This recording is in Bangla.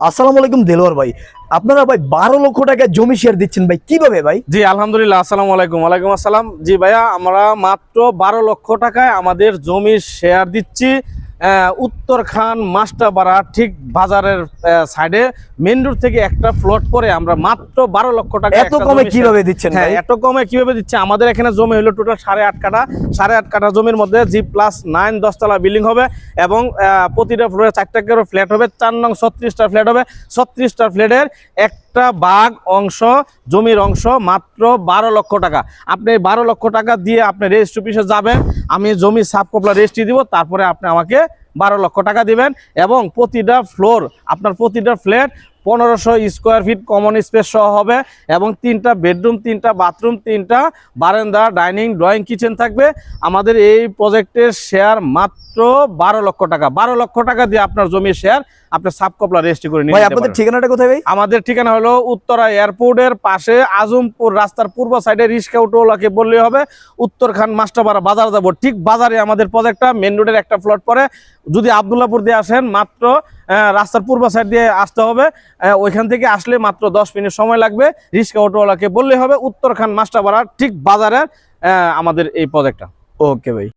আসসালামু আলাইকুম দেলোয়ার ভাই, আপনারা ভাই 12 লক্ষ টাকা জমি শেয়ার দিচ্ছেন ভাই, কিভাবে ভাই? জি আলহামদুলিল্লাহ, আসসালামু আলাইকুম। ওয়ালাইকুম আসসালাম। জি ভাইয়া, আমরা মাত্র 12 লক্ষ টাকায় আমাদের জমির শেয়ার দিচ্ছি উত্তরখান মাস্টারপাড়া, ঠিক বাজারের সাইডে মেইন রোড থেকে একটা প্লট পরে আমরা মাত্র 12 লক্ষ টাকা। এত কমে কিভাবে দিচ্ছেন হ্যাঁ, ভাই? এত কমে কিভাবে দিচ্ছে? আমাদের এখানে জমি হলো টোটাল 8.5 কাঠা। 8.5 কাঠা জমির মধ্যে G+9 10তলা বিল্ডিং হবে এবং প্রতিটা ফ্লোরে 4টা করে ফ্ল্যাট হবে। 4 নং 36টা ফ্ল্যাট হবে। 36টা ফ্ল্যাটের একটা ভাগ অংশ, জমির অংশ মাত্র 12 লক্ষ টাকা। আপনি 12 লক্ষ টাকা দিয়ে আপনি রেজিস্ট্রি অফিসে যাবেন, আমি জমি সাব কপলা রেজিস্ট্রি দিব, তারপরে আপনি আমাকে 12 লক্ষ টাকা দিবেন। এবং প্রতিটা ফ্লোর, আপনার প্রতিটা flat 1500 square feet common space সহ হবে এবং 3টা বেডরুম, 3টা বাথরুম, 3টা বারান্দা, ডাইনিং, ড্রয়িং, কিচেন থাকবে। আমাদের এই প্রজেক্টের শেয়ার মাত্র 12 লক্ষ টাকা। 12 লক্ষ টাকা দিয়ে আপনার জমির শেয়ার আপনি সাব কপলা রেজিস্ট্রি করে নিয়ে ভাই যেতে আপনাদের পারেন। ঠিকানাটা কোথায় ভাই? আমাদের ঠিকানা হলো উত্তরা এয়ারপোর্টের পাশে আজমপুর রাস্তার পূর্ব সাইডে রিস্কা অটোওয়ালাকে বললেই হবে। উত্তরখান মাস্টারপাড়া বাজার যাব, ঠিক বাজারে আমাদের প্রজেক্টটা। মেন রোডের একটা প্লট পরে, যদি আবদুল্লাপুর দিয়ে আসেন মাত্র রাস্তার পূর্ব সাইড দিয়ে আসতে হবে। ওইখান থেকে আসলে মাত্র 10 মিনিট সময় লাগবে। রিস্কা অটোওয়ালাকে বললেই হবে। উত্তরখান মাস্টারপাড়া ঠিক বাজারের আমাদের এই প্রজেক্টটা। ওকে ভাই।